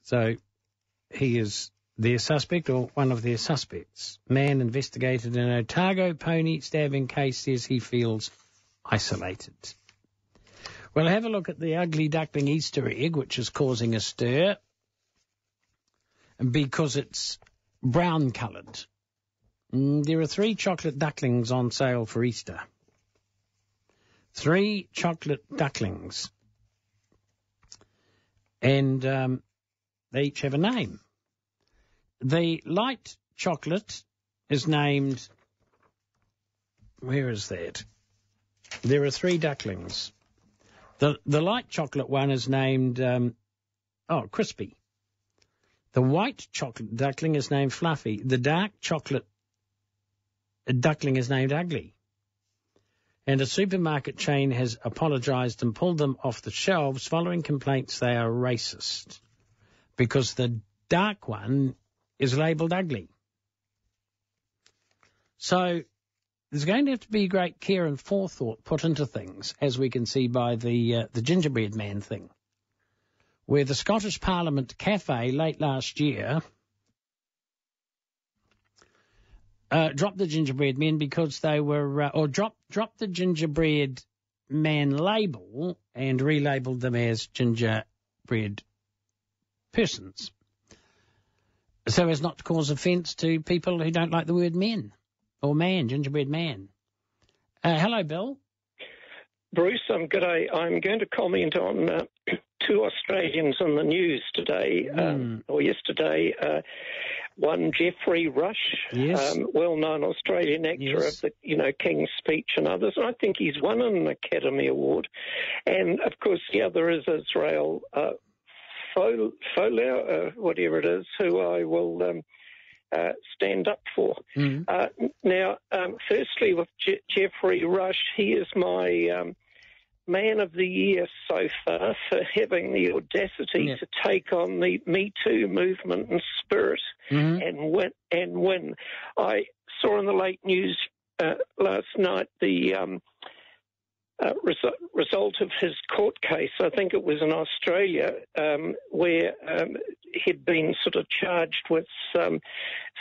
So he is their suspect or one of their suspects. Man investigated in Otago pony stabbing case says he feels isolated. We'll have a look at the ugly duckling Easter egg, which is causing a stir because it's brown-coloured. There are 3 chocolate ducklings on sale for Easter. 3 chocolate ducklings. And they each have a name. The light chocolate is named... Where is that? There are 3 ducklings. The light chocolate one is named... Crispy. The white chocolate duckling is named Fluffy. The dark chocolate duckling is named Ugly. And a supermarket chain has apologised and pulled them off the shelves following complaints they are racist because the dark one is labelled ugly. So there's going to have to be great care and forethought put into things, as we can see by the gingerbread man thing, where the Scottish Parliament Cafe late last year dropped the gingerbread men because they were, dropped the gingerbread man label and relabelled them as gingerbread persons, so as not to cause offence to people who don't like the word men or man, gingerbread man. Hello, Bill. Bruce, g'day. I'm going to comment on 2 Australians in the news today, or yesterday. One, Geoffrey Rush, yes. Well-known Australian actor Yes. of the, King's Speech and others. And I think he's won an Academy Award. And, of course, the other is Israel Folau, whatever it is, who I will stand up for. Now, firstly, with Geoffrey Rush, he is my Man of the Year so far for having the audacity to take on the Me Too movement and spirit and win. I saw in the late news last night the result of his court case. I think it was in Australia, where he'd been sort of charged with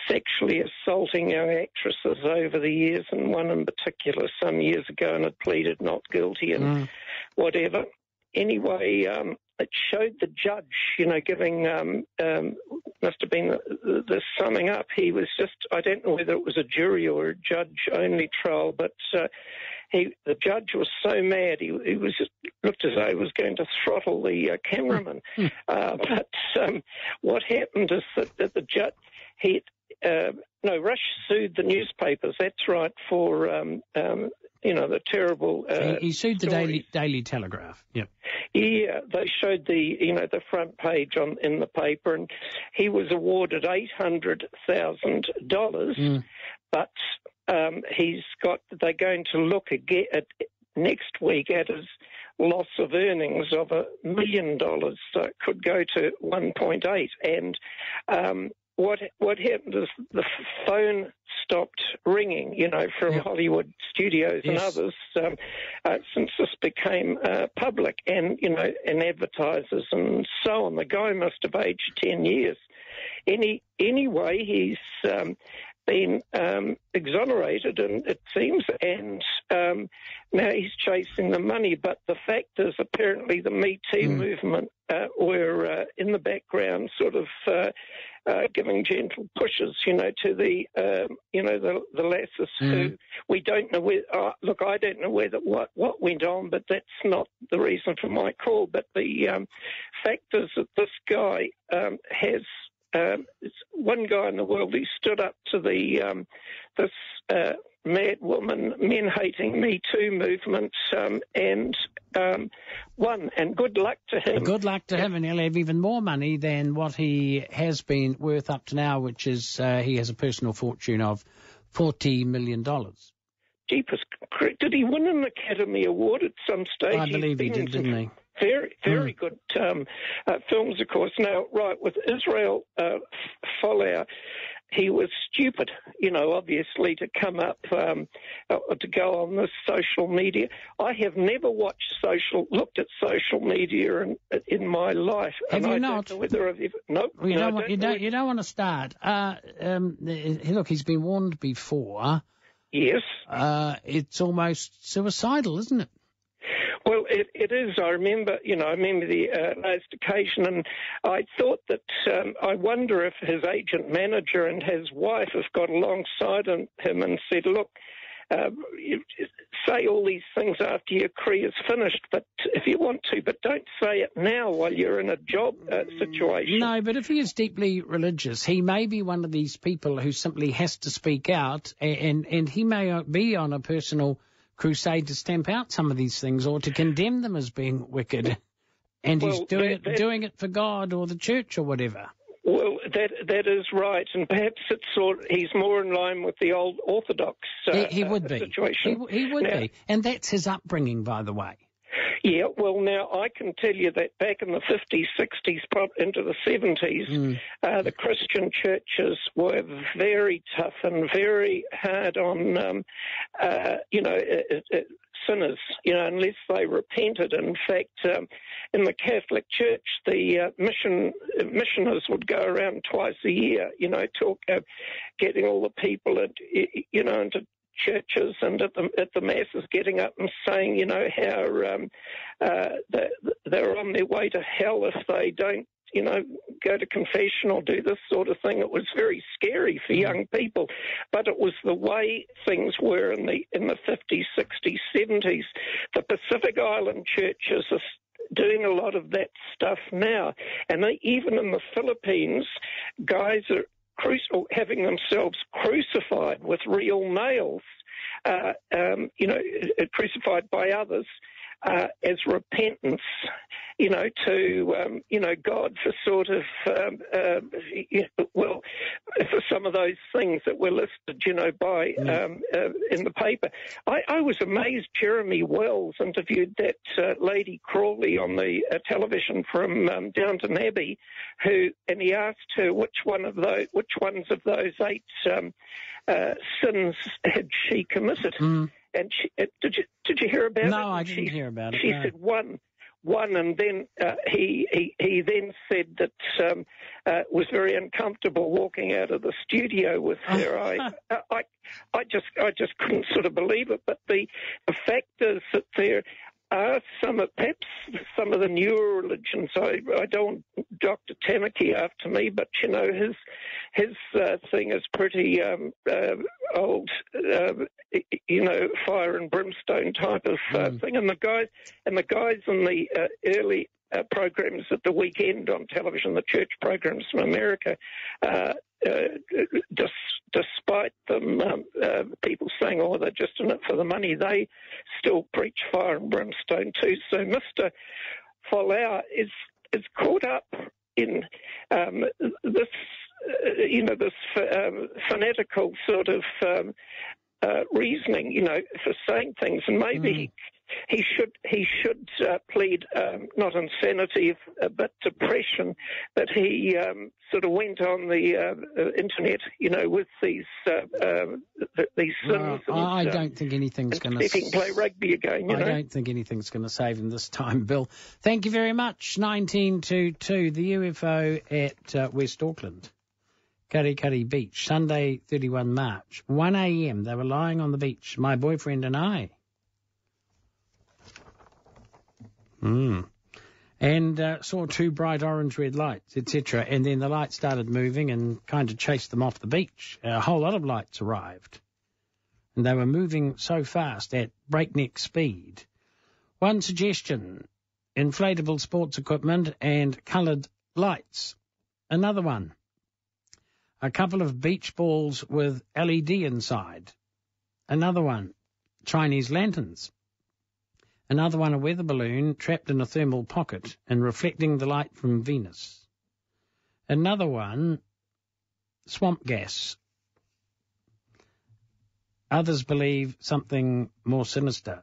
sexually assaulting young actresses over the years, and one in particular some years ago, and had pleaded not guilty and whatever. Anyway, it showed the judge, giving, must have been the summing up. He was just, I don't know whether it was a jury or a judge-only trial, but the judge was so mad, he was just looked as though he was going to throttle the cameraman. But what happened is that the judge, Rush sued the newspapers, that's right, for, the terrible he sued stories. the Daily Telegraph, yep. Yeah, they showed the front page in the paper, and he was awarded $800,000, but they're going to look again at next week at his loss of earnings of $1 million, so it could go to 1.8. And what happened is the phone stopped ringing, from Hollywood studios and others, since this became public, and advertisers and so on. The guy must have aged 10 years. Anyway, he's been exonerated, and it seems, and now he's chasing the money. But the fact is, apparently, the Me Too movement were in the background, sort of giving gentle pushes, to the the lasses who we don't know where. Look, I don't know what went on, but that's not the reason for my call. But the fact is that this guy has. It's one guy in the world. He stood up to this mad woman, men-hating Me Too movement, and won. And good luck to him. Good luck to him, and he'll have even more money than what he has been worth up to now, which is he has a personal fortune of $40 million. Jeepers, did he win an Academy Award at some stage? I believe he did, didn't he? Very good films, of course. Now, right, with Israel Folau, he was stupid, obviously, to come up, to go on this social media. I have never looked at social media in my life. Have you not? Don't know whether I've ever, no. Well, you don't want to start. Look, he's been warned before. Yes. It's almost suicidal, isn't it? Well, it is. I remember the last occasion, and I thought that I wonder if his agent manager and his wife have got alongside him and said, look, you say all these things after your career's finished, but if you want to, but don't say it now while you're in a job situation. No, but if he is deeply religious, he may be one of these people who simply has to speak out, and he may be on a personal crusade to stamp out some of these things or to condemn them as being wicked, and he's doing it for God or the church or whatever. Well, that is right, and perhaps he's more in line with the old Orthodox he would be. Situation. He would be, and that's his upbringing, by the way. Yeah, well, now I can tell you that back in the 50s, 60s, into the 70s, the Christian churches were very tough and very hard on, sinners, unless they repented. In fact, in the Catholic Church, the missioners would go around twice a year, getting all the people, into churches and at the masses, getting up and saying, how they're on their way to hell if they don't, go to confession or do this sort of thing. It was very scary for young people, but it was the way things were in the 50s, 60s, 70s. The Pacific Island churches are doing a lot of that stuff now, and even in the Philippines, guys are having themselves crucified with real nails, crucified by others as repentance, to God for sort of, for some of those things that were listed, by in the paper. I was amazed. Jeremy Wells interviewed that lady Crawley on the television from Downton Abbey, and he asked her which ones of those 8 sins had she committed. And did you hear about it? No, I didn't hear about it. She said one, and then he then said that was very uncomfortable walking out of the studio with her. I just couldn't sort of believe it. But the fact is that there are perhaps some of the newer religions. I don't want Dr. Tamaki after me, but his thing is pretty old, fire and brimstone type of thing. And the guys in the early programs at the weekend on television, the church programs from America, despite them, people saying, "Oh, they're just in it for the money," they still preach fire and brimstone too. So Mr. Folau is caught up in this, this fanatical sort of reasoning, for saying things, and maybe he should plead not insanity but depression, that he sort of went on the internet, with these sins. I don't think anything's going to. He can play rugby again. I don't think anything's going to save him this time, Bill. Thank you very much. 1922, the UFO at West Auckland. Karikari Beach, Sunday, 31 March, 1 a.m. They were lying on the beach, my boyfriend and I. And saw 2 bright orange-red lights, etc. And then the lights started moving and kind of chased them off the beach. A whole lot of lights arrived. And they were moving so fast at breakneck speed. One suggestion, inflatable sports equipment and coloured lights. Another one, a couple of beach balls with LED inside. Another one, Chinese lanterns. Another one, a weather balloon trapped in a thermal pocket and reflecting the light from Venus. Another one, swamp gas. Others believe something more sinister.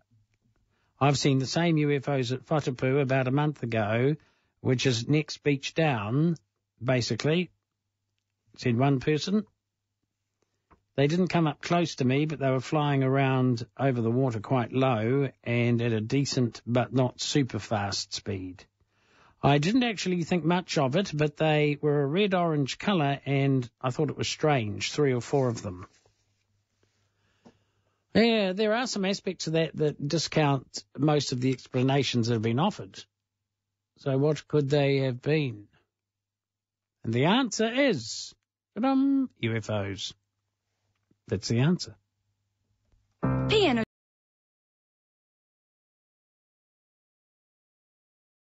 I've seen the same UFOs at Whatapu about a month ago, which is next beach down, basically, said one person. They didn't come up close to me, but they were flying around over the water quite low and at a decent but not super fast speed. I didn't actually think much of it, but they were a red-orange colour, and I thought it was strange, 3 or 4 of them. Yeah, there are some aspects of that that discount most of the explanations that have been offered. So what could they have been? And the answer is UFOs. That's the answer.